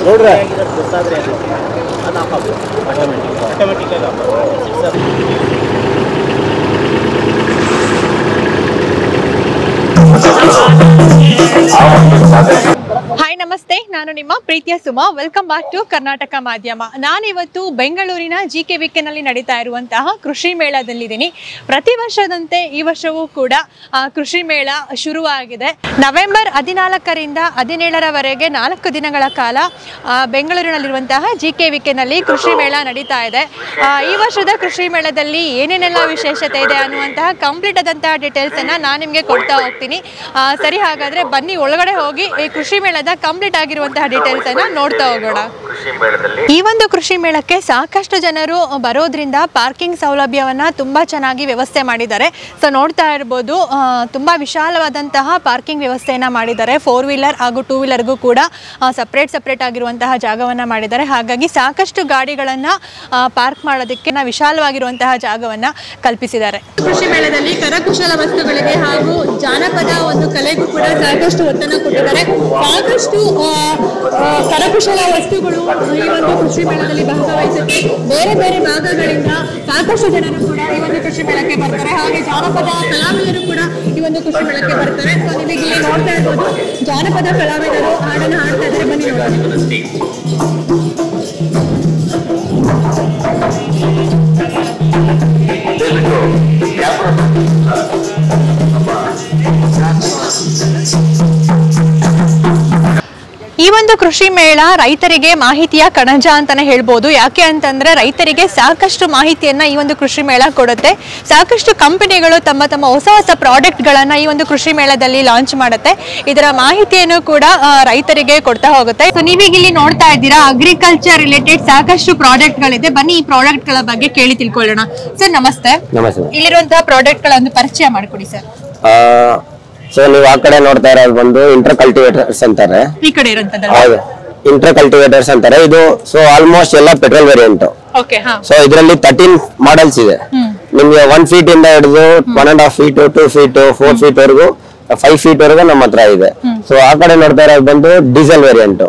ನೋಡ್ರೆ ಹಾಯ್ ನಮಸ್ತೆ, ನಾನು ನಿಮ್ಮ ಪ್ರೀತಿಯ Suma. Welcome back to Karnataka Madhyama. ನಾನಿವತ್ತು ಬೆಂಗಳೂರಿನ GKVKನಲ್ಲಿ ನಡೀತಾ ಇರುವಂತಹ ಕೃಷಿ ಮೇಳದಲ್ಲಿದ್ದೀನಿ. ಪ್ರತಿ ವರ್ಷದಂತೆ ಈ ವರ್ಷವೂ ಕೂಡ ಕೃಷಿ ಮೇಳ ಶುರುವಾಗಿದೆ. ನವೆಂಬರ್ 14ರಿಂದ 17ರವರೆಗೆ 4 ದಿನಗಳ ಕಾಲ ಬೆಂಗಳೂರಿನಲ್ಲಿರುವಂತಹ GKVKನಲ್ಲಿ ಕೃಷಿ ಮೇಳ ನಡೀತಾ ಇದೆ. ಈ ವರ್ಷದ ಕೃಷಿ ಮೇಳದಲ್ಲಿ ಏನೇನೆಲ್ಲ ವಿಶೇಷತೆ ಇದೆ ಅನ್ನುವಂತಹ ಕಂಪ್ಲೀಟ್ ಆದಂತಹ ಡೀಟೇಲ್ಸ್ ಅನ್ನ ನಾನು ನಿಮಗೆ ಕೊಡ್ತಾ ಹೋಗ್ತೀನಿ. ಸರಿ, ಹಾಗಾದ್ರೆ ಬನ್ನಿ ಒಳಗಡೆ ಹೋಗಿ ಈ ಕೃಷಿ ಮೇಳದ ಕಂಪ್ಲೀಟ್ ಆಗಿರುವಂತಹ ಡೀಟೇಲ್ಸ್ ಅನ್ನ ನೋಡ್ತಾ ಹೋಗೋಣ. ಈ ಒಂದು ಕೃಷಿ ಮೇಳಕ್ಕೆ ಸಾಕಷ್ಟು ಜನರು ಬರೋದ್ರಿಂದ ಪಾರ್ಕಿಂಗ್ ಸೌಲಭ್ಯವನ್ನ ತುಂಬಾ ಚೆನ್ನಾಗಿ ವ್ಯವಸ್ಥೆ ಮಾಡಿದ್ದಾರೆ. ಸೊ ನೋಡ್ತಾ ಇರಬಹುದು, ತುಂಬಾ ವಿಶಾಲವಾದಂತಹ ಪಾರ್ಕಿಂಗ್ ವ್ಯವಸ್ಥೆಯನ್ನ ಮಾಡಿದ್ದಾರೆ. 4 ವೀಲರ್ ಹಾಗೂ 2 ವೀಲರ್ಗೂ ಕೂಡ ಸಪ್ರೇಟ್ ಆಗಿರುವಂತಹ ಜಾಗವನ್ನ ಮಾಡಿದ್ದಾರೆ. ಹಾಗಾಗಿ ಸಾಕಷ್ಟು ಗಾಡಿಗಳನ್ನ ಪಾರ್ಕ್ ಮಾಡೋದಕ್ಕೆ ವಿಶಾಲವಾಗಿರುವಂತಹ ಜಾಗವನ್ನ ಕಲ್ಪಿಸಿದ್ದಾರೆ. ಕೃಷಿ ಮೇಳದಲ್ಲಿ ಕರಕುಶಲ ವಸ್ತುಗಳಿಗೆ ಹಾಗೂ ಜಾನಪದ ಒಂದು ಕಲೆಗೂ ಕೂಡ ಸಾಕಷ್ಟು ಒತ್ತನ್ನು ಕೊಟ್ಟಿದ್ದಾರೆ. ಸಾಕಷ್ಟು ಕರಕುಶಲ ವಸ್ತುಗಳು ಈ ಒಂದು ಕೃಷಿ ಮೇಳದಲ್ಲಿ ಭಾಗವಹಿಸುತ್ತೆ. ಬೇರೆ ಬೇರೆ ಭಾಗಗಳಿಂದ ಸಾಕಷ್ಟು ಜನರು ಕೂಡ ಈ ಒಂದು ಕೃಷಿ ಮೇಳಕ್ಕೆ ಬರ್ತಾರೆ. ಹಾಗೆ ಜಾನಪದ ಕಲಾವಿದರು ಕೂಡ ಈ ಒಂದು ಕೃಷಿ ಮೇಳಕ್ಕೆ ಬರ್ತಾರೆ. ಸೊ ನಿಮಗೆ ಇಲ್ಲಿ ನೋಡ್ತಾ ಇರ್ಬೋದು, ಜಾನಪದ ಕಲಾವಿದರು ಹಾಡನ್ನು ಹಾಡ್ತಾ ಇದ್ದಾರೆ. ಬನ್ನಿ ನೋಡಿ. ಈ ಒಂದು ಕೃಷಿ ಮೇಳ ರೈತರಿಗೆ ಮಾಹಿತಿಯ ಕಣಜ ಅಂತಾನೆ ಹೇಳ್ಬೋದು. ಯಾಕೆ ಅಂತಂದ್ರೆ ರೈತರಿಗೆ ಸಾಕಷ್ಟು ಮಾಹಿತಿಯನ್ನ ಈ ಒಂದು ಕೃಷಿ ಮೇಳ ಕೊಡುತ್ತೆ. ಸಾಕಷ್ಟು ಕಂಪನಿಗಳು ತಮ್ಮ ಹೊಸ ಪ್ರಾಡಕ್ಟ್ ಗಳನ್ನ ಈ ಒಂದು ಕೃಷಿ ಮೇಳದಲ್ಲಿ ಲಾಂಚ್ ಮಾಡುತ್ತೆ. ಇದರ ಮಾಹಿತಿಯನ್ನು ಕೂಡ ರೈತರಿಗೆ ಕೊಡ್ತಾ ಹೋಗುತ್ತೆ. ಸೊ ನೀವೀಗ ಇಲ್ಲಿ ನೋಡ್ತಾ ಇದ್ದೀರಾ, ಅಗ್ರಿಕಲ್ಚರ್ ರಿಲೇಟೆಡ್ ಸಾಕಷ್ಟು ಪ್ರಾಡಕ್ಟ್ ಗಳಿದೆ. ಬನ್ನಿ ಈ ಪ್ರಾಡಕ್ಟ್ ಗಳ ಬಗ್ಗೆ ಕೇಳಿ ತಿಳ್ಕೊಳ್ಳೋಣ. ಸರ್ ನಮಸ್ತೆ. ಇಲ್ಲಿರುವಂತಹ ಪ್ರಾಡಕ್ಟ್ ಗಳನ್ನ ಪರಿಚಯ ಮಾಡಿಕೊಡಿ ಸರ್. ಸೊ ನೀವು ಆ ಕಡೆ ನೋಡ್ತಾ ಇರೋದು ಬಂದು ಇಂಟರ್ ಕಲ್ಟಿವೇಟರ್ಸ್ ಅಂತಾರೆ. ಈ ಕಡೆ ಇರುವಂತದ್ದು ಹೌದು, ಇಂಟರ್ ಕಲ್ಟಿವೇಟರ್ಸ್ ಅಂತಾರೆ. ಇದು ಸೊ ಆಲ್ಮೋಸ್ಟ್ ಎಲ್ಲ ಪೆಟ್ರೋಲ್ ವೇರಿಯಂಟ್. ಸೊ ಇದರಲ್ಲಿ 13 ಮಾಡೆಲ್ಸ್ ಇದೆ. ನಿಮ್ಗೆ 1 ಫೀಟ್ ಇಂದ ಹಿಡಿದು 1.5 ಫೀಟ್, 2 ಫೀಟ್, 4 ಫೀಟ್ ವರೆಗೂ, 5 ಫೀಟ್ ವರೆಗೂ ನಮ್ಮ ಹತ್ರ ಇದೆ. ಸೊ ಆ ಕಡೆ ನೋಡ್ತಾ ಇರೋದು ಬಂದು ಡೀಸೆಲ್ ವೇರಿಯಂಟ್.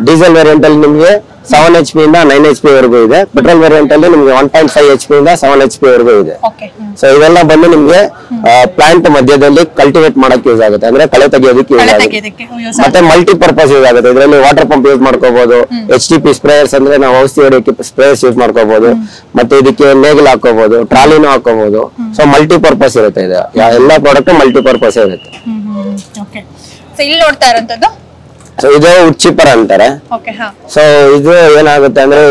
ಡೀಸೆಲ್ ವೇರಿಯಂಟ್ ಅಲ್ಲಿ ನಿಮ್ಗೆ 7 HP ಇಂದ 9 HP ವರೆಗೂ ಇದೆ. ಪೆಟ್ರೋಲ್ ವೇರಿಯಂಟ್ ಅಲ್ಲಿ ನಿಮ್ಗೆ 1.5 HP ಇಂದ 7 HP ವರೆಗೂ ಇದೆ. ಸೊ ಇವೆಲ್ಲ ಬಂದು ನಿಮ್ಗೆ ಪ್ಲಾಂಟ್ ಮಧ್ಯದಲ್ಲಿ ಕಲ್ಟಿವೇಟ್ ಮಾಡಕ್ಕೆ ಯೂಸ್ ಆಗುತ್ತೆ, ಅಂದ್ರೆ ಕಳೆ ತೆಗೆಯೋದಕ್ಕೆ ಯೂಸ್ ಆಗುತ್ತೆ. ಮತ್ತೆ ಮಲ್ಟಿ ಪರ್ಪಸ್ ಯೂಸ್ ಆಗುತ್ತೆ. ಇದರಲ್ಲಿ ವಾಟರ್ ಪಂಪ್ ಯೂಸ್ ಮಾಡ್ಕೋಬಹುದು, HTP ಸ್ಪ್ರೇಯರ್ಸ್ ಅಂದ್ರೆ ನಾವು ಔಷಧಿ ಹೊಡೆಯಕ್ಕೆ ಸ್ಪ್ರೇಯರ್ಸ್ ಯೂಸ್ ಮಾಡ್ಕೋಬಹುದು, ಮತ್ತೆ ಇದಕ್ಕೆ ನೇಗಿಲ್ ಹಾಕೋಬಹುದು, ಟ್ರಾಲಿನೂ ಹಾಕೋಬಹುದು. ಸೊ ಮಲ್ಟಿ ಪರ್ಪಸ್ ಇರುತ್ತೆ. ಇದು ಎಲ್ಲಾ ಪ್ರಾಡಕ್ಟ್ ಮಲ್ಟಿ ಪರ್ಪಸ್ ಇರುತ್ತೆ. ಇಲ್ಲಿ ನೋಡ್ತಾ ಇರೋಂಥದ್ದು ಸೊ ಇದು ವುಡ್ ಚಿಪ್ಪರ್ ಅಂತಾರೆ. ಸೊ ಇದು ಏನಾಗುತ್ತೆ ಅಂದ್ರೆ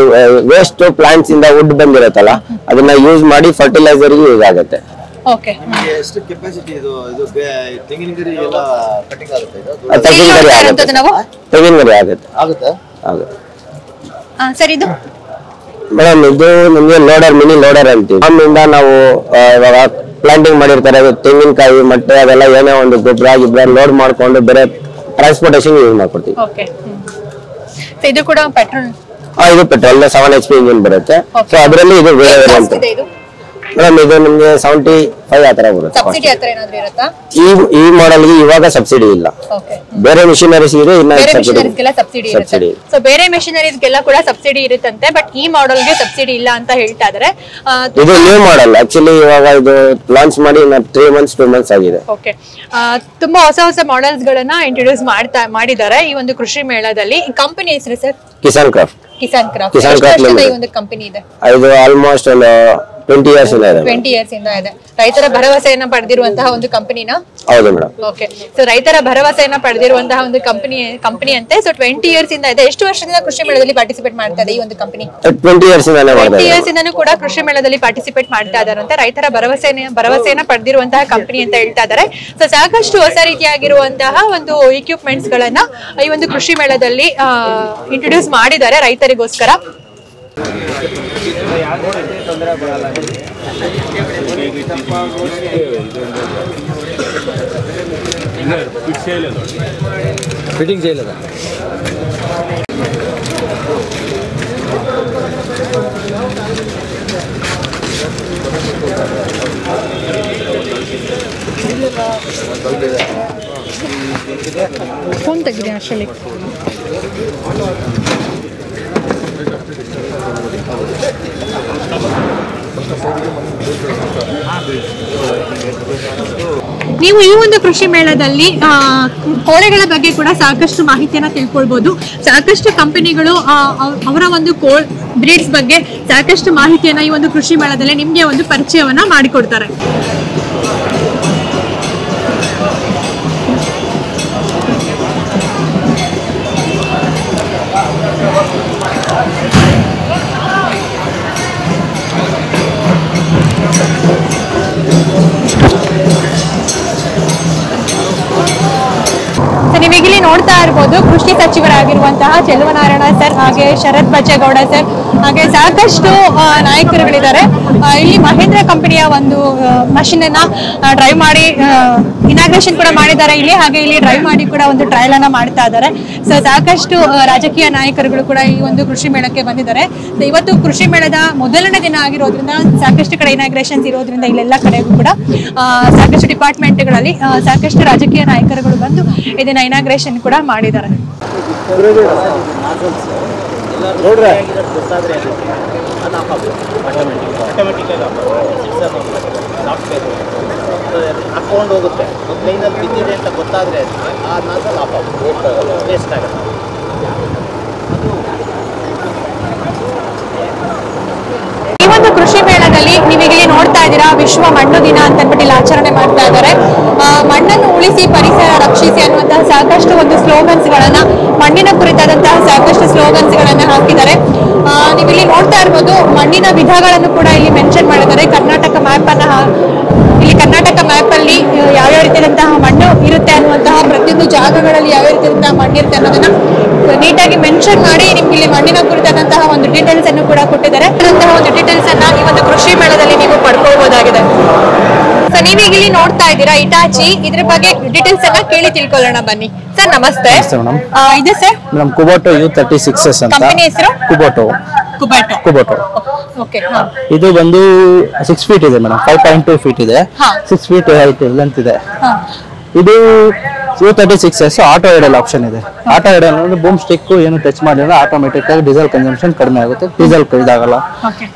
ವೇಸ್ಟ್ ಪ್ಲಾಂಟ್ಸ್ ಇಂದ ವುಡ್ ಬಂದಿರುತ್ತಲ್ಲ, ಅದನ್ನ ಯೂಸ್ ಮಾಡಿ ಫರ್ಟಿಲೈಸರ್ ಯೂಸ್ ಆಗುತ್ತೆ. ತೆಂಗಿನಗರಿ ಆಗುತ್ತೆ. ಮೇಡಮ್ ಇದು ನಿಮ್ಗೆ ಲೋಡರ್, ಮಿನಿ ಲೋಡರ್ ಅಂತೀವಿ. ನಮ್ಮಿಂದ ನಾವು ಇವಾಗ ಪ್ಲಾಂಟಿಂಗ್ ಮಾಡಿರ್ತಾರೆ ತೆಂಗಿನಕಾಯಿ ಮಟ್ಟೆ ಅದೆಲ್ಲ ಏನೇ ಒಂದು ಗೊಬ್ಬರ ಲೋಡ್ ಮಾಡ್ಕೊಂಡು ಬೇರೆ ಟ್ರಾನ್ಸ್ಪೋರ್ಟೇಷನ್ ಯೂಸ್ ಮಾಡ್ಕೊಡ್ತೀವಿ. ಇದು ಕೂಡ ಪೆಟ್ರೋಲ್. ಇದು ಪೆಟ್ರೋಲ್ 7 HP ಇಂಜಿನ್ ಬರುತ್ತೆ. ಸೊ ಅದರಲ್ಲಿ ಇದು ಬೇರೆ ವೇರಿಯಂಟ್. ಮೇಡಮ್ ಇದು ನಿಮ್ಗೆ 75 ಆತರ ಬರುತ್ತೆ. ಈ ಮಾಡೆಲ್ ಗೆ ಇವಾಗ ಸಬ್ಸಿಡಿ ಇಲ್ಲ. ಬೇರೆ ಮಿಷನರೀಸ್ ಇದೆ, ಇನ್ನ ಸಬ್ಸಿಡಿ. ಸೊ ಬೇರೆ ಮಿಷನರೀಸ್ ಗೆಲ್ಲ ಕೂಡ ಸಬ್ಸಿಡಿ ಇರುತ್ತಂತೆ, ಬಟ್ ಈ ಮಾಡೆಲ್ ಗೆ ಸಬ್ಸಿಡಿ ಇಲ್ಲ ಅಂತ ಹೇಳ್ತಾ ಇದಾರೆ. ಇದು ನ್ಯೂ ಮಾಡೆಲ್ ಆಕ್ಚುಲಿ. ಇವಾಗ ಇದು ಲಾಂಚ್ ಮಾಡಿ 3 ಮಂತ್ಸ್ 2 ಮಂತ್ಸ್ ಆಗಿದೆ. ತುಂಬಾ ಹೊಸ ಮಾಡೆಲ್ಸ್ ಗಳನ್ನ ಇಂಟ್ರೊಡ್ಯೂಸ್ ಮಾಡಿದ್ದಾರೆ ಈ ಒಂದು ಕೃಷಿ ಮೇಳದಲ್ಲಿ. ಕಂಪನಿ ಹೆಸರು ಸರ್? ಕಿಸಾನ್ ಕ್ರಾಫ್ಟ್. ಈ ಒಂದು ಕಂಪನಿ ಇದೆ. ಇದು ಆಲ್ಮೋಸ್ಟ್ 20 ಇಯರ್ಸ್ ಇಂದ ಇದೆ. 20 ಇಯರ್ಸ್ ಇಂದ ಇದೆ. ರೈತರ ಭರವಸೆಯನ್ನ ಪಡೆದಿರುವಂತಹ ಒಂದು ಕಂಪನಿನ. ಹೌದು ಮೇಡಮ್. ಓಕೆ. ಸೊ ರೈತರ ಭರವಸೆಯನ್ನ ಪಡೆದಿರುವಂತಹ ಒಂದು ಕಂಪನಿ ಅಂತೆ. ಸೊ 20 ಇಯರ್ಸ್ ಇಂದ ಇದೆ. ಎಷ್ಟು ವರ್ಷದಿಂದ ಕೃಷಿ ಮೇಳದಲ್ಲಿ ಪಾರ್ಟಿಸಿಪೇಟ್ ಮಾಡ್ತಾ ಇದೆ ಈ ಒಂದು ಕಂಪನಿ? 20 ಇಯರ್ಸ್ ಇಂದಾನೆ ಮಾಡ್ತಾ ಇದೆ. 20 ಇಯರ್ಸ್ ಇಂದನೂ ಕೂಡ ಕೃಷಿ ಮೇಳದಲ್ಲಿ ಪಾರ್ಟಿಸಿಪೇಟ್ ಮಾಡ್ತಾ ಇದಾರಂತೆ. ರೈತರ ಭರವಸೆಯನ್ನ ಪಡೆದಿರುವಂತಹ ಕಂಪನಿ ಅಂತ ಹೇಳ್ತಾ ಇದ್ದಾರೆ. ಸೊ ಸಾಕಷ್ಟು ಹೊಸ ರೀತಿಯಾಗಿರುವಂತಹ ಒಂದು ಇಕ್ವಿಪ್ಮೆಂಟ್ಸ್ ಗಳನ್ನ ಈ ಒಂದು ಕೃಷಿ ಮೇಳದಲ್ಲಿ ಇಂಟ್ರೊಡ್ಯೂಸ್ ಮಾಡಿದ್ದಾರೆ ರೈತರಿಗೋಸ್ಕರ. ಫಿಟ್ಟಿಂಗ್ చేయలేదా? ಫೋನ್ ತೆಗಿದೆ ಅಷ್ಟರಲ್ಲಿ. ನೀವು ಈ ಒಂದು ಕೃಷಿ ಮೇಳದಲ್ಲಿ ಕೋಳಿಗಳ ಬಗ್ಗೆ ಕೂಡ ಸಾಕಷ್ಟು ಮಾಹಿತಿಯನ್ನ ತಿಳ್ಕೊಳ್ಬಹುದು. ಸಾಕಷ್ಟು ಕಂಪನಿಗಳು ಅವರ ಒಂದು ಬ್ರೀಡ್ಸ್ ಬಗ್ಗೆ ಸಾಕಷ್ಟು ಮಾಹಿತಿಯನ್ನ ಈ ಒಂದು ಕೃಷಿ ಮೇಳದಲ್ಲಿ ನಿಮ್ಗೆ ಒಂದು ಪರಿಚಯವನ್ನ ಮಾಡಿಕೊಡ್ತಾರೆ. ನೀವೀಗಿಲ್ಲಿ ನೋಡ್ತಾ ಇರ್ಬೋದು ಕೃಷಿ ಸಚಿವರಾಗಿರುವಂತಹ ಚೆಲುವನಾರಾಯಣ ಸರ್, ಹಾಗೆ ಶರತ್ ಬಚ್ಚೇಗೌಡ ಸರ್, ಹಾಗೆ ಸಾಕಷ್ಟು ನಾಯಕರುಗಳಿದ್ದಾರೆ. ಇಲ್ಲಿ ಮಹೇಂದ್ರ ಕಂಪನಿಯ ಒಂದು ಮಷಿನ್ ಅನ್ನ ಡ್ರೈವ್ ಮಾಡಿ ಇನಾಗ್ರೇಷನ್ ಕೂಡ ಮಾಡಿದ್ದಾರೆ ಇಲ್ಲಿ, ಹಾಗೆ ಇಲ್ಲಿ ಡ್ರೈವ್ ಮಾಡಿ ಕೂಡ ಒಂದು ಟ್ರಯಲ್ ಅನ್ನ ಮಾಡ್ತಾ ಇದ್ದಾರೆ. ಸೊ ಸಾಕಷ್ಟು ರಾಜಕೀಯ ನಾಯಕರುಗಳು ಕೂಡ ಈ ಒಂದು ಕೃಷಿ ಮೇಳಕ್ಕೆ ಬಂದಿದ್ದಾರೆ. ಇವತ್ತು ಕೃಷಿ ಮೇಳದ ಮೊದಲನೇ ದಿನ ಆಗಿರೋದ್ರಿಂದ ಸಾಕಷ್ಟು ಕಡೆ ಇನಾಗ್ರೇಷನ್ಸ್ ಇರೋದ್ರಿಂದ ಇಲ್ಲೆಲ್ಲ ಕಡೆಗೂ ಕೂಡ ಸಾಕಷ್ಟು ಡಿಪಾರ್ಟ್ಮೆಂಟ್ಗಳಲ್ಲಿ ಸಾಕಷ್ಟು ರಾಜಕೀಯ ನಾಯಕರುಗಳು ಬಂದು ಇದನ್ನ ಇನಾಗ್ರೇಷನ್ ಕೂಡ ಮಾಡಿದ್ದಾರೆ. ಹಾಕೊಂಡು ಹೋಗುತ್ತೆ ಲೈನಲ್ಲಿ ಬಿದ್ದಿದೆ ಅಂತ ಗೊತ್ತಾದರೆ ಆ ನಾಸಲ್ ಆಫ್ ಆಗುತ್ತೆ, ವೇಸ್ಟ್ ಆಗುತ್ತೆ. ಈ ಒಂದು ಕೃಷಿ ಮೇಳದಲ್ಲಿ ನೀವೀಗ ನೋಡ್ತಾ ಇದ್ದೀರಾ ವಿಶ್ವ ಮಣ್ಣು ದಿನ ಅಂತ ಅಂದ್ಬಿಟ್ಟು ಇಲ್ಲಿ ಆಚರಣೆ ಮಾಡ್ತಾ ಇದ್ದಾರೆ. ಮಣ್ಣನ್ನು ಉಳಿಸಿ ಪರಿಸರ ರಕ್ಷಿಸಿ ಅನ್ನುವಂತಹ ಸಾಕಷ್ಟು ಒಂದು ಸ್ಲೋಗನ್ಸ್ ಗಳನ್ನ, ಮಣ್ಣಿನ ಕುರಿತಾದಂತಹ ಸಾಕಷ್ಟು ಸ್ಲೋಗನ್ಸ್ ಗಳನ್ನ ಹಾಕಿದ್ದಾರೆ. ನೀವಿಲ್ಲಿ ನೋಡ್ತಾ ಇರ್ಬೋದು ಮಣ್ಣಿನ ವಿಧಗಳನ್ನು ಕೂಡ ಇಲ್ಲಿ ಮೆನ್ಷನ್ ಮಾಡಿದ್ದಾರೆ. ಕರ್ನಾಟಕ ಮ್ಯಾಪ್ ಅನ್ನ ಇಲ್ಲಿ ಕರ್ನಾಟಕ ಮ್ಯಾಪ್ ಅಲ್ಲಿ ಯಾವ್ಯಾವ ರೀತಿಯಾದಂತಹ ಮಣ್ಣು ಇರುತ್ತೆ ಅನ್ನುವಂತಹ ಪ್ರತಿಯೊಂದು ಜಾಗಗಳಲ್ಲಿ ಯಾವ್ಯಾವ ರೀತಿಯಾದಂತಹ ಮಣ್ಣು ಇರುತ್ತೆ ಅನ್ನೋದನ್ನ ನೀಟಾಗಿ ಮೆನ್ಷನ್ ಮಾಡಿ ನಿಮ್ಗೆ ಇಲ್ಲಿ ಮಣ್ಣಿನ ಕುರಿತಾದಂತಹ ಒಂದು ಡೀಟೇಲ್ಸ್ ಅನ್ನು ಕೂಡ ಕೊಟ್ಟಿದ್ದಾರೆ. ಅಂತಹ ಒಂದು ಡೀಟೇಲ್ಸ್ ಅನ್ನ ಈ ಒಂದು ಕೃಷಿ ಮೇಳದಲ್ಲಿ ನೀವು ಪಡ್ಕೊಳ್ಬಹುದಾಗಿದೆ. ಸೊ ನೀವೀಗ ಇಲ್ಲಿ ನೋಡ್ತಾ ಇದ್ದೀರಾ ಇಟಾಚಿ, ಇದ್ರ ಬಗ್ಗೆ ಡೀಟೇಲ್ಸ್ ಅನ್ನ ಕೇಳಿ ತಿಳ್ಕೊಳ್ಳೋಣ ಬನ್ನಿ. ಸರ್ ನಮಸ್ತೆ. ಇದೆ ಸರ್ ಮೇಡಮ್ ಕುಬೋಟೋ U36S ಅಂತ ಕಂಪನಿ ಹೆಸರು. Kubota okay. ಇದು ಬಂದು 6 ಫೀಟ್ ಇದೆ ಮೇಡಮ್, 5.2 ಫೀಟ್ ಇದೆ, 6 ಫೀಟ್ ಹೈಟ್ ಲೆಂತ್ ಇದೆ. ಇದು U36S ಆಟೋ ಐಡಲ್ ಆಪ್ಷನ್ ಇದೆ. ಆಟೋ ಐಡಲ್ ಅಂದ್ರೆ ಬೂಮ್ ಸ್ಟಿಕ್ ಏನು ಟಚ್ ಮಾಡಿದ್ರೆ ಆಟೋಮೆಟಿಕ್ ಆಗಿ ಡೀಸೆಲ್ ಕನ್ಸಂಪ್ಷನ್ ಕಡಿಮೆ ಆಗುತ್ತೆ, ಡೀಸೆಲ್ ಇದಾಗಲ್ಲ.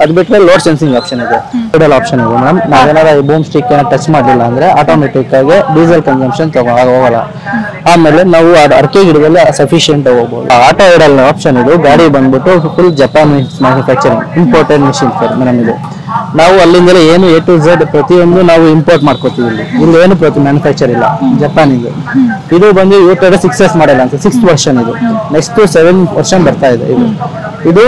ಅದು ಬಿಟ್ಟರೆ ಲೋಡ್ ಸೆನ್ಸಿಂಗ್ ಆಪ್ಷನ್ ಇದೆ, ಐಡಲ್ ಆಪ್ಷನ್ ಇದೆ ಮೇಡಮ್. ನಾವೇನಾರ ಬೂಮ್ ಸ್ಟಿಕ್ ಏನೋ ಟಚ್ ಮಾಡಲಿಲ್ಲ ಅಂದ್ರೆ ಆಟೋಮೆಟಿಕ್ ಆಗಿ ಡೀಸೆಲ್ ಕನ್ಸಂಪ್ಷನ್ ಹೋಗಲ್ಲ. ಆಮೇಲೆ ನಾವು ಅಡಿಕೆ ಗಿಡದಲ್ಲಿ ಸಫಿಶಿಯಂಟ್ ಹೋಗ್ಬೋದು. ಆಟೋ ಐಡಲ್ ಆಪ್ಷನ್ ಇದು. ಗಾಡಿ ಬಂದ್ಬಿಟ್ಟು full Japanese manufacturing imported machine madam ಇದು. ನಾವು ಅಲ್ಲಿಂದಲೇ ಏನು A to Z ಪ್ರತಿಯೊಂದು ನಾವು ಇಂಪೋರ್ಟ್ ಮಾಡ್ಕೋತೀವಿ. ಇಲ್ಲಿ ಏನು ಪ್ರತಿ ಮ್ಯಾನುಫ್ಯಾಕ್ಚರ್ ಇಲ್ಲ, ಜಪಾನಿಗೆ. ಇದು ಬಂದು U36S ಮಾಡೆಲ್ ಅಂತ 6th ವರ್ಷನ್ ಇದು. ನೆಕ್ಸ್ಟ್ 7th ವರ್ಷನ್ ಬರ್ತಾ ಇದೆ. ಇದು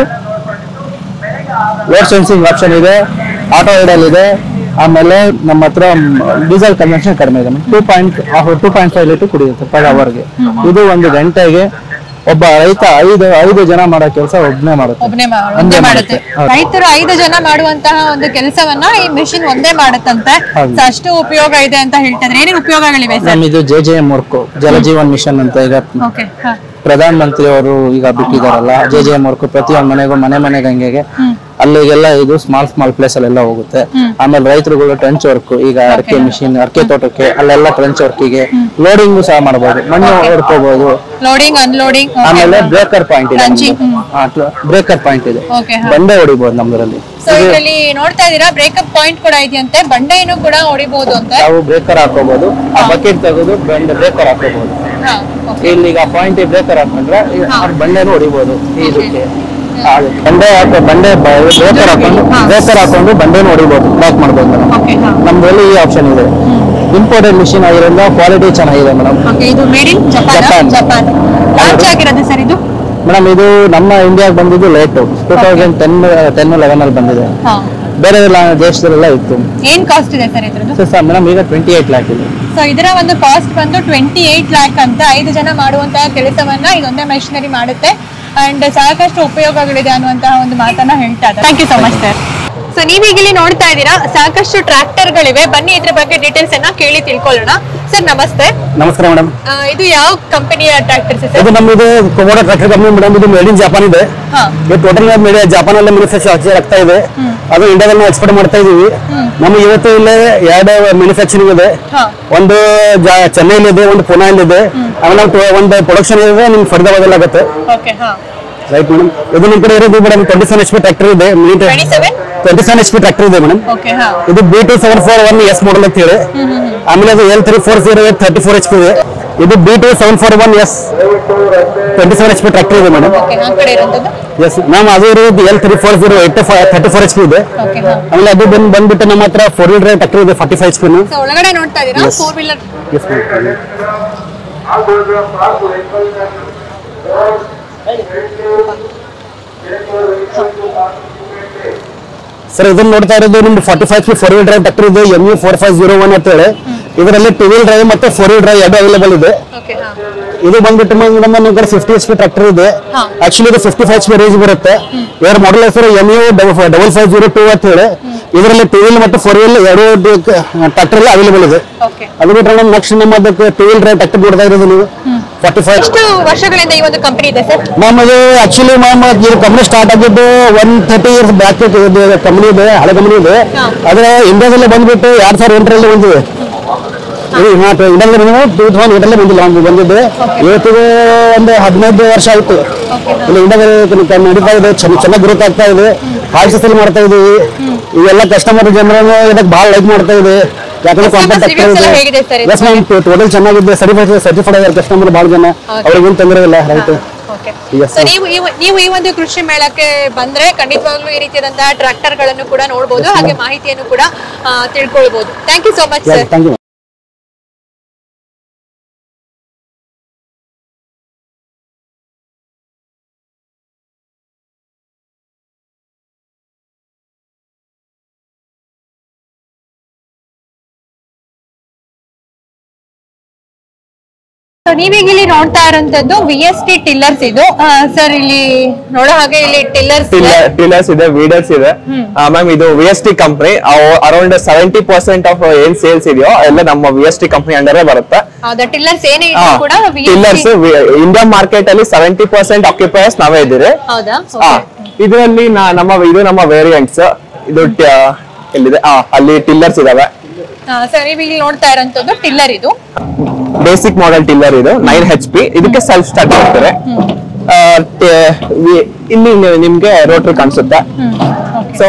ಲೋಡ್ ಸೆನ್ಸಿಂಗ್ ಆಪ್ಷನ್ ಇದೆ, ಆಟೋ ಐಡಲ್ ಇದೆ. ಆಮೇಲೆ ನಮ್ಮ ಹತ್ರ ಡೀಸೆಲ್ ಕನ್ಸಂಪ್ಷನ್ ಕಡಿಮೆ ಇದೆ, 2.5 ಲೀಟರ್ ಕುಡಿಯುತ್ತೆ ಪರ್ ಅವರ್ಗೆ. ಇದು ಒಂದು ಗಂಟೆಗೆ ಒಬ್ಬ ರೈತ 5 ಜನ ಮಾಡೋ ಕೆಲಸ ಒಬ್ಬನೇ ಮಾಡುತ್ತೆ. ರೈತರು 5 ಜನ ಮಾಡುವಂತಹ ಒಂದು ಕೆಲಸವನ್ನ ಈ ಮಿಷಿನ್ ಒಂದೇ ಮಾಡುತ್ತಂತೆ. ಅಷ್ಟು ಉಪಯೋಗ ಇದೆ ಅಂತ ಹೇಳ್ತಿದ್ರೆ ಏನೇನು ಉಪಯೋಗಗಳಿವೆ ಸರ್? ಇದು JJM ವರ್ಕ್, ಜಲಜೀವನ್ ಮಿಷನ್ ಅಂತ ಈಗ ಪ್ರಧಾನ ಮಂತ್ರಿ ಅವರು ಈಗ ಬಿಟ್ಟಿದಾರಲ್ಲ. JJM ವರ್ಕ್ ಪ್ರತಿಯೊಂದು ಮನೆಗೂ ಮನೆಗೆ ಹಂಗೆ ಅಲ್ಲಿಗೆಲ್ಲ ಇದು ಸ್ಮಾಲ್ ಪ್ಲೇಸ್ ಅಲ್ಲೆಲ್ಲ ಹೋಗುತ್ತೆ. ಆಮೇಲೆ ರೈತರುಗಳು ಟ್ರೆಂಚ್ ವರ್ಕ್, ಈಗ ಅಡಿಕೆ ಮಿಷಿನ್, ಅಡಿಕೆ ತೋಟಕ್ಕೆ ಅಲ್ಲೆಲ್ಲ ಟ್ರೆಂಚ್ ವರ್ಕಿಗೆ ಲೋಡಿಂಗ್ ಸಹ ಮಾಡಬಹುದು, ಮಣ್ಣು ಹೊಡ್ಕೋಬಹುದು, ಲೋಡಿಂಗ್ ಅನ್ಲೋಡಿಂಗ್. ಆಮೇಲೆ ಬ್ರೇಕರ್ ಪಾಯಿಂಟ್ ಇದೆ, ಬಂಡೆ ಹೊಡಿಬಹುದು ನಮ್ದ್ರಲ್ಲಿ. ಸೊ ಇದರಲ್ಲಿ ನೋಡ್ತಾ ಇದೀರಾ ಬ್ರೇಕಪ್ ಪಾಯಿಂಟ್ ಕೂಡ ಇದೆಯಂತೆ, ಬಂಡೆಯನ್ನು ಕೂಡ ಹೊಡಿಬಹುದು ಅಂತ. ನಾವು ಬ್ರೇಕರ್ ಹಾಕೋಬಹುದು, ಆ ಬಕೆಟ್ ತೆಗೆದು ಬ್ರೇಕರ್ ಹಾಕೋಬಹುದು. ಇಲ್ಲಿ ಈಗ ಪಾಯಿಂಟ್ ಬ್ರೇಕರ್ ಹಾಕೊಂಡ್ರೆ ಬಂಡೆನೂ ಹೊಡಿಬಹುದು. ಇದಕ್ಕೆ ಬಂಡೆ ಬ್ರೇಕರ್ ಹಾಕೊಂಡು ಬಂಡೆನೂ ಹೊಡಿಬಹುದು, ಬ್ಲಾಕ್ ಮಾಡಬಹುದು ಮೇಡಮ್. ನಮ್ದ್ರಲ್ಲಿ ಈ ಆಪ್ಷನ್ ಇದೆ. ಇಂಪೋರ್ಟೆಡ್ ಮಿಷಿನ್ ಆಗಿರೋದ್ರಿಂದ ಕ್ವಾಲಿಟಿ ಚೆನ್ನಾಗಿದೆ ಮೇಡಮ್. ಇದು ಮೇಡ್ ಇನ್ ಜಪಾನ್ ಲಾಂಚ್ ಆಗಿರೋದು ಸರ್ ಇದು ಮೇಡಮ್. ಇದು ನಮ್ಮ ಇಂಡಿಯಾಗೆ ಬಂದಿದ್ದು ಲೇಟ್, 2010-11 ಅಲ್ಲಿ ಬಂದಿದೆ. ಬೇರೆ ದೇಶದಲ್ಲೆಲ್ಲ ಇತ್ತು. ಏನ್ ಕಾಸ್ಟ್ ಇದೆ ಸರ್ ಇದ್ರದ್ದು? ಸರ್ ಮೇಡಮ್ ಈಗ 28 lakh ಇದೆ. ಸೊ ಇದರ ಒಂದು ಕಾಸ್ಟ್ ಬಂದು 28 lakh ಅಂತ. 5 ಜನ ಮಾಡುವಂತಹ ಕೆಲಸವನ್ನ ಇದೊಂದೇ ಮೆಷಿನರಿ ಮಾಡುತ್ತೆ ಅಂಡ್ ಸಾಕಷ್ಟು ಉಪಯೋಗಗಳಿದೆ ಅನ್ನುವಂತಹ ಒಂದು ಮಾತನ್ನ ಹೇಳ್ತಾ ಇದ್ದಾರೆ. Thank you so much sir. So ನೀವೀಗ ಇಲ್ಲಿ ನೋಡ್ತಾ ಇದ್ದೀರಾ ಸಾಕಷ್ಟು ಟ್ರ್ಯಾಕ್ಟರ್ ಗಳಿವೆ. ಬನ್ನಿ ಇದ್ರ ಬಗ್ಗೆ ಡೀಟೇಲ್ಸ್ ಅನ್ನ ಕೇಳಿ ತಿಳ್ಕೊಳ್ಳೋಣ. ಸರ್ ನಮಸ್ತೆ. ನಮಸ್ಕಾರ ಮೇಡಮ್. ಇದು ಯಾವ ಕಂಪನಿಯ ಟ್ರ್ಯಾಕ್ಟರ್ಸ್ ಸರ್? ಇದು ನಮ್ಮದು ಕುಬೋಟಾ ಟ್ರ್ಯಾಕ್ಟರ್ ಕಂಪನಿ ಮೇಡಮ್. ಇದು ಮೇಡ್ ಇನ್ ಜಪಾನ್ ಇದೆ. ಇದು ಟೋಟಲ್ ಜಪಾನ್ ಅಲ್ಲೇ ಮ್ಯಾನುಫ್ಯಾಕ್ಚರ್ ಆಗ್ತಾ ಇದೆ. ಅದು ಇಂಡಿಯಾದಲ್ಲಿ ಎಕ್ಸ್ಪೋರ್ಟ್ ಮಾಡ್ತಾ ಇದೀವಿ. ನಮ್ಗೆ ಇವತ್ತು ಇಲ್ಲೇ 2 ಮ್ಯಾನುಫ್ಯಾಕ್ಚರಿಂಗ್ ಇದೆ. ಒಂದು ಚೆನ್ನೈಲಿ ಇದೆ, ಒಂದು ಪುಣೆಯಲ್ಲಿ ಇದೆ. ಆಮೇಲೆ ಒಂದು ಪ್ರೊಡಕ್ಷನ್ ಇದೆ ನಿಮ್ಗೆ ಫರೀದಾಬಾದ್ ಆಗುತ್ತೆ. Right madam. ಇದು ನಿಮ್ ಕಡೆ ಇರೋದು ಮೇಡಮ್ 27 HP ಟ್ರ್ಯಾಕ್ಟರ್ ಇದೆ. 27 HP ಟ್ರ್ಯಾಕ್ಟರ್ ಇದೆ ಮೇಡಮ್. ಇದು B2741S ಮಾಡಲ್ ಅಂತ ಹೇಳಿ. ಆಮೇಲೆ ಅದು L3408 34 HP ಇದೆ. ಇದು B2741S 27 HP ಟ್ರ್ಯಾಕ್ಟರ್ ಇದೆ ಮೇಡಮ್. Yes ma'am. ಅದು ಇರೋದು L3408 34 HP ಇದೆ. ಆಮೇಲೆ ಅದು ಬಂದ್ಬಿಟ್ಟು ನಮ್ಮ ಹತ್ರ 4-wheel drive ಟ್ರ್ಯಾಕ್ಟರ್ ಇದೆ 45 HP. ಒಳಗಡೆ ನೋಡ್ತಾ ಇದ್ದೀರಾ 4-wheeler. ಸರ್ ಇದನ್ನ ನೋಡ್ತಾ ಇರೋದು ನಿಮ್ದು 45 HP 4-wheel drive ಟ್ರ್ಯಾಕ್ಟರ್ ಇದೆ MU 4501 ಅಂತ ಹೇಳಿ. ಇದರಲ್ಲಿ 2-wheel drive ಮತ್ತೆ 4-wheel drive ಎರಡು ಅವೈಲೇಬಲ್ ಇದೆ. ಇದು ಬಂದ್ಬಿಟ್ಟು ನಮ್ಮ 50 HP ಟ್ರ್ಯಾಕ್ಟರ್ ಇದೆ. ಆಕ್ಚುಲಿ ಇದು 55 HP ರೇಂಜ್ ಬರುತ್ತೆ. ಇದರ ಮಾಡಲ್ ಹೆಸರು MU 5502 ಅಂತ ಹೇಳಿ. ಇದರಲ್ಲಿ 2-wheel ಮತ್ತು 4-wheel ಎರಡು ಟ್ರ್ಯಾಕ್ಟರ್ ಎಲ್ಲ ಅವೈಲೇಬಲ್ ಇದೆ. ಅದು ಬಿಟ್ಟರೆ ನಮ್ಮ ನೆಕ್ಸ್ಟ್ ನಮ್ಮ 2-wheel drive ಟ್ರ್ಯಾಕ್ಟರ್ ನೋಡ್ತಾ ಇರೋದು ನೀವು 45. ಎಷ್ಟು ವರ್ಷಗಳಿಂದ ಈ ಒಂದು ಕಂಪನಿ ಇದೆ ಸರ್? ಮ್ಯಾಮ್ ಇದು ಆಕ್ಚುಲಿ ಮ್ಯಾಮ್ ಇದು ಕಂಪನಿ ಸ್ಟಾರ್ಟ್ ಆಗಿದ್ದು 130 years ಬ್ಯಾಕ್ ಕಂಪನಿ ಇದೆ, ಹಳೆ ಕಂಪನಿ ಇದೆ. ಆದ್ರೆ ಇಂಡಿಯಾದಲ್ಲೇ ಬಂದ್ಬಿಟ್ಟು 2008ರಲ್ಲಿ ಬಂದಿದೆ. ಇಂಡಿಯಾದಲ್ಲಿ 2008ರಲ್ಲಿ ಬಂದಿದೆ. ಇವತ್ತಿಗೆ ಒಂದು 15 ವರ್ಷ ಆಯ್ತು. ಇಲ್ಲಿ ಇಂಡಿಯಾದಲ್ಲಿ ನಡೀತಾ ಇದೆ, ಚೆನ್ನಾಗಿ ಗ್ರೋತ್ ಆಗ್ತಾ ಇದೆ. ಹಾಲ್ಸೆಲ್ ಮಾಡ್ತಾ ಇದೀವಿ. ಇವೆಲ್ಲ ಕಸ್ಟಮರ್ ಜನರನ್ನು ಇದಕ್ಕೆ ಬಹಳ ಲೈಕ್ ಮಾಡ್ತಾ ಇದೆ. ಯಾಕಂದ್ರೆ ಕಾಂಪ್ಯಾಕ್ಟ್ ಆಗ್ತಾ ಇದೆ. ಎಸ್ ಮ್ಯಾಮ್ ಟೋಟಲ್ ಚೆನ್ನಾಗಿದೆ. ಸರ್ಟಿಫೈಡ್ ಆಗಿರೋ ಕಸ್ಟಮರ್ ಬಹಳ ಜನ, ಅವ್ರಿಗೇನು ತೊಂದರೆ ಇಲ್ಲ. ರೈಟ್. ನೀವು ಈ ಒಂದು ಕೃಷಿ ಮೇಳಕ್ಕೆ ಬಂದ್ರೆ ಖಂಡಿತವಾಗ್ಲೂ ಈ ರೀತಿಯಾದಂತಹ ಟ್ರ್ಯಾಕ್ಟರ್ ಗಳನ್ನು ಕೂಡ ನೋಡಬಹುದು, ಹಾಗೆ ಮಾಹಿತಿಯನ್ನು ಕೂಡ ತಿಳ್ಕೊಳ್ಬಹುದು. Thank you so much sir. Thank you. ನೀವೀಗ ಇಲ್ಲಿ ನೋಡ್ತಾ ಇರುವಂತದ್ದು VST ಟಿಲ್ಲರ್ಸ್. ಇದು ಸರ್ ಇಲ್ಲಿ ನೋಡೋ ಹಾಗೆ ಇಲ್ಲಿ ಟಿಲ್ಲರ್ಸ್ ಇದೆ, ವೀಡರ್ಸ್ ಇದೆ. ಮ್ಯಾಮ್ ಇದು VST ಕಂಪನಿ. ಅರೌಂಡ್ 70% ಆಫ್ ಏನ್ ಸೇಲ್ಸ್ ಇದೆಯೋ ಎಲ್ಲ ನಮ್ಮ VST ಕಂಪನಿ ಅಂಡರ್ ಬರುತ್ತೆ. ಟಿಲ್ಲರ್ಸ್ ಏನೇ ಕೂಡ ಟಿಲ್ಲರ್ಸ್ ಇಂಡಿಯಾ ಮಾರ್ಕೆಟ್ ಅಲ್ಲಿ 70% ಆಕ್ಯುಪೈಯರ್ಸ್ ನಾವೇ ಇದ್ದೀರಿ. ಇದರಲ್ಲಿ ನಮ್ಮ ವೇರಿಯಂಟ್ಸ್. ಇದು ಎಲ್ಲಿದೆ ಅಲ್ಲಿ ಟಿಲ್ಲರ್ಸ್ ಇದಾವೆ. ಸರ್ ನೀವು ಇಲ್ಲಿ ನೋಡ್ತಾ ಇರೋಂಥದ್ದು ಟಿಲ್ಲರ್. ಇದು ಬೇಸಿಕ್ ಮಾಡೆಲ್ ಟಿಲ್ಲರ್. ಇದು 9 HP. ಇದಕ್ಕೆ ಸೆಲ್ಫ್ ಸ್ಟಾರ್ಟ್ ಮಾಡ್ತಾರೆ. ಇಲ್ಲಿ ನಿಮ್ಗೆ ರೋಟರಿ ಕಾಣಿಸುತ್ತೆ. ಸೊ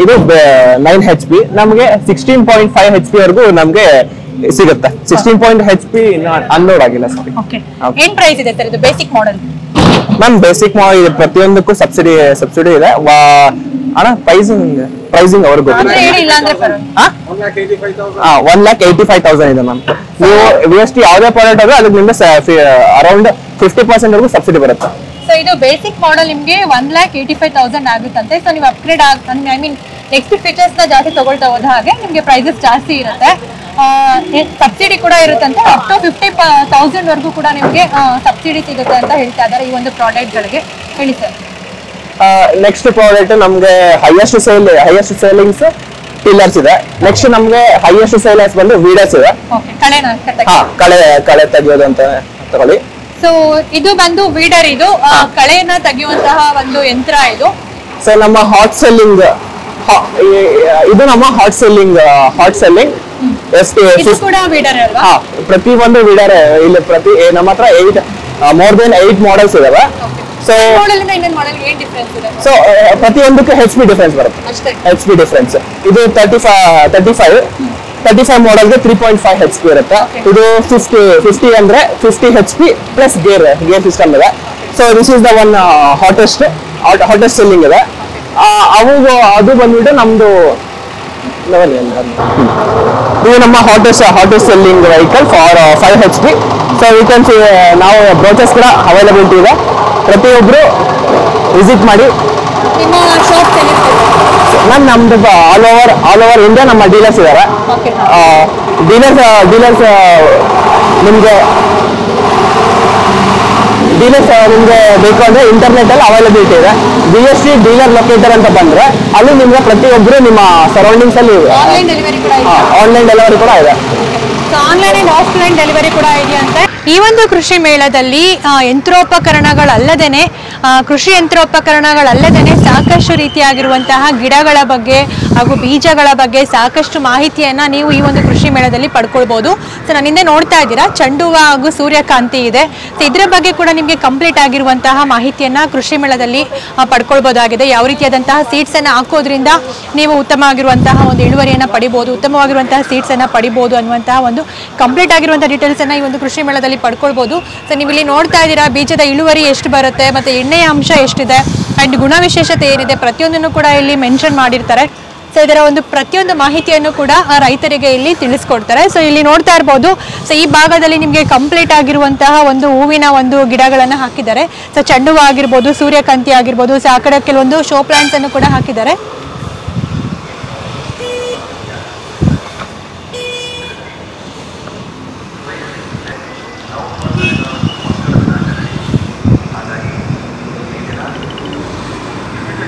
ಇದು 9 HP. ನಮ್ಗೆ 16.5 HP ವರೆಗೂ ನಮ್ಗೆ ಸಿಗುತ್ತೆ. 16 HP ಅನ್ಲೋಡ್ ಆಗಿಲ್ಲ ಸರ್. ಏನ್ ಪ್ರೈಸ್ ಇದೆ ಸರ್ ಇದು basic model? Ma'am basic model ಪ್ರತಿಯೊಂದಕ್ಕೂ ಸಬ್ಸಿಡಿ ಇದೆ. ಅಣ್ಣ ಪ್ರೈಸಿಂಗ್ ಅವ್ರಿಗೆ ಗೊತ್ತಿಲ್ಲ. 1,85,000 ಇದೆ ಮ್ಯಾಮ್. ನೀವು VST ಯಾವುದೇ ಪ್ರಾಡಕ್ಟ್ ಆದ್ರೆ ಅದಕ್ಕೆ ನಿಮ್ಗೆ ಅರೌಂಡ್ 50% ವರೆಗೂ ಸಬ್ಸಿಡಿ ಬರುತ್ತೆ. ಸೊ ಇದು ಬೇಸಿಕ್ ಮಾಡೆಲ್ ನಿಮ್ಗೆ 1,85,000 ಆಗುತ್ತಂತೆ. ಸೊ ನೀವು upgrade I mean next features ನ ಜಾಸ್ತಿ ತಗೊಳ್ತಾ ಹೋದ ಹಾಗೆ ನಿಮ್ಗೆ ಪ್ರೈಸಸ್ ಜಾಸ್ತಿ ಇರುತ್ತೆ. ಸಬ್ಸಿಡಿ ಕೂಡ ಇರುತ್ತಂತೆ. ಅಪ್ ಟು 50,000 ವರೆಗೂ ಕೂಡ ನಿಮ್ಗೆ ಸಬ್ಸಿಡಿ ಸಿಗುತ್ತೆ ಅಂತ ಹೇಳ್ತಾ ಇದ್ದಾರೆ ಈ ಒಂದು ಪ್ರಾಡಕ್ಟ್ ಗಳಿಗೆ. ಹೇಳಿ ಸರ್. ನೆಕ್ಸ್ಟ್ ಪ್ರಾಡಕ್ಟ್ ನಮ್ಗೆ ಹೈಯೆಸ್ಟ್ ಸೇಲಿಂಗ್ಸ್ ಟಿಲ್ಲರ್ಸ್ ಇದೆ. ನೆಕ್ಸ್ಟ್ ನಮ್ಗೆ ಹೈಯೆಸ್ಟ್ ಸೇಲರ್ಸ್ ಬಂದು ವೀಡರ್ಸ್ ಇದೆ. ಕಳೆ ತೆಗೆಯೋದು ಅಂತ ತಗೊಳ್ಳಿ. ಸೊ ಇದು ಬಂದು ವೀಡರ್. ಇದು ಕಳೆಯನ್ನ ತೆಗೆಯುವಂತಹ ಒಂದು ಯಂತ್ರ ಇದು. ಸೊ ನಮ್ಮ ಹಾಟ್ ಸೆಲ್ಲಿಂಗ್ ಪ್ರತಿ ಒಂದು ವೀಡರ್ ಇಲ್ಲಿ ನಮ್ಮ ಹತ್ರ ಮೋರ್ ದೆನ್ 8 ಮಾಡೆಲ್ಸ್ ಇದಾವೆ. ಸೊ ಪ್ರತಿಯೊಂದಕ್ಕೆ HP ಡಿಫರೆನ್ಸ್ ಬರುತ್ತೆ. HP ಡಿಫರೆನ್ಸ್ ಇದು 35 ಮಾಡೆಲ್ಗೆ 3.5 HP ಇರುತ್ತೆ. ಇದು 50 ಅಂದ್ರೆ 50 HP ಪ್ಲಸ್ ಗೇರ್ ಸಿಸ್ಟಮ್ ಇದೆ. So this is the one hottest selling ಇದೆ. ಅದು ಬಂದ್ಬಿಟ್ಟು ನಮ್ದು ಇದು ನಮ್ಮ hottest selling vehicle for 5 HP. So you can see ನಾವು ಬ್ರೋಚರ್ಸ್ ಕೂಡ ಅವೈಲಬಿಲಿಟಿ ಇದೆ. ಪ್ರತಿಯೊಬ್ರು ವಿಸಿಟ್ ಮಾಡಿ. ನಮ್ದು ಆಲ್ ಓವರ್ ಇಂಡಿಯಾ ನಮ್ಮ ಡೀಲರ್ಸ್ ಇದ್ದಾರೆ. ಡೀಲರ್ಸ್ ನಿಮ್ಗೆ ಡೀಲರ್ಸ್ ನಿಮ್ಗೆ ಬೇಕು ಅಂದ್ರೆ ಇಂಟರ್ನೆಟ್ ಅಲ್ಲಿ ಅವೈಲಬಿಲಿಟಿ ಇದೆ. BSC ಡೀಲರ್ ಲೊಕೇಟರ್ ಅಂತ ಬಂದ್ರೆ ಅಲ್ಲಿ ನಿಮ್ಗೆ ಪ್ರತಿಯೊಬ್ಬರು ನಿಮ್ಮ ಸರೌಂಡಿಂಗ್ಸ್ ಅಲ್ಲಿ ಆನ್ಲೈನ್ ಡೆಲಿವರಿ ಕೂಡ ಇದೆ. ಆನ್ಲೈನ್ ಡೆಲಿವರಿ ಕೂಡ ಇದೆ. ಆನ್ಲೈನ್ ಅಂಡ್ ಆಫ್ಲೈನ್ ಡೆಲಿವರಿ ಕೂಡ ಇದೆಯಂತೆ. ಈ ಒಂದು ಕೃಷಿ ಮೇಳದಲ್ಲಿ ಯಂತ್ರೋಪಕರಣಗಳಲ್ಲದೇನೆ ಕೃಷಿ ಯಂತ್ರೋಪಕರಣಗಳಲ್ಲದೇನೆ ಸಾಕಷ್ಟು ರೀತಿಯಾಗಿರುವಂತಹ ಗಿಡಗಳ ಬಗ್ಗೆ ಹಾಗೂ ಬೀಜಗಳ ಬಗ್ಗೆ ಸಾಕಷ್ಟು ಮಾಹಿತಿಯನ್ನ ನೀವು ಈ ಒಂದು ಕೃಷಿ ಮೇಳದಲ್ಲಿ ಪಡ್ಕೊಳ್ಬಹುದು. ಸೊ ನಾನು ಹಿಂದೆ ನೋಡ್ತಾ ಇದ್ದೀರಾ ಚೆಂಡು ಹೂವು ಹಾಗೂ ಸೂರ್ಯಕಾಂತಿ ಇದೆ. ಸೊ ಇದರ ಬಗ್ಗೆ ಕೂಡ ನಿಮಗೆ ಕಂಪ್ಲೀಟ್ ಆಗಿರುವಂತಹ ಮಾಹಿತಿಯನ್ನ ಕೃಷಿ ಮೇಳದಲ್ಲಿ ಪಡ್ಕೊಳ್ಬಹುದಾಗಿದೆ. ಯಾವ ರೀತಿಯಾದಂತಹ ಸೀಡ್ಸ್ ಅನ್ನ ಹಾಕೋದ್ರಿಂದ ನೀವು ಉತ್ತಮವಾಗಿರುವಂತಹ ಒಂದು ಇಳುವರಿಯನ್ನ ಪಡಿಬಹುದು, ಉತ್ತಮವಾಗಿರುವಂತಹ ಸೀಡ್ಸ್ ಅನ್ನ ಪಡಿಬಹುದು ಅನ್ನುವಂತಹ ಒಂದು ಕಂಪ್ಲೀಟ್ ಆಗಿರುವಂತಹ ಡೀಟೇಲ್ಸ್ ಅನ್ನ ಈ ಒಂದು ಕೃಷಿ ಮೇಳದಲ್ಲಿ ಪಡ್ಕೊಳ್ಬಹುದು. ಸೊ ನೀವು ಇಲ್ಲಿ ನೋಡ್ತಾ ಇದ್ದೀರಾ ಬೀಜದ ಇಳುವರಿ ಎಷ್ಟು ಬರುತ್ತೆ, ಮತ್ತೆ ಎಣ್ಣೆಯ ಅಂಶ ಎಷ್ಟಿದೆ ಅಂಡ್ ಗುಣವಿಶೇಷತೆ ಏನಿದೆ ಪ್ರತಿಯೊಂದನ್ನು ಕೂಡ ಇಲ್ಲಿ ಮೆನ್ಷನ್ ಮಾಡಿರ್ತಾರೆ. ಸೊ ಇದರ ಒಂದು ಪ್ರತಿಯೊಂದು ಮಾಹಿತಿಯನ್ನು ಕೂಡ ರೈತರಿಗೆ ಇಲ್ಲಿ ತಿಳಿಸ್ಕೊಡ್ತಾರೆ. ಸೊ ಇಲ್ಲಿ ನೋಡ್ತಾ ಇರ್ಬೋದು. ಸೊ ಈ ಭಾಗದಲ್ಲಿ ನಿಮಗೆ ಕಂಪ್ಲೀಟ್ ಆಗಿರುವಂತಹ ಒಂದು ಹೂವಿನ ಒಂದು ಗಿಡಗಳನ್ನ ಹಾಕಿದ್ದಾರೆ. ಸೊ ಚೆಂಡು ಹೂವು ಆಗಿರ್ಬೋದು, ಸೂರ್ಯಕಾಂತಿ ಆಗಿರ್ಬೋದು, ಸೊ ಆ ಕಡೆ ಕೆಲವೊಂದು ಶೋ ಪ್ಲಾಂಟ್ಸ್ ಅನ್ನು ಕೂಡ ಹಾಕಿದ್ದಾರೆ.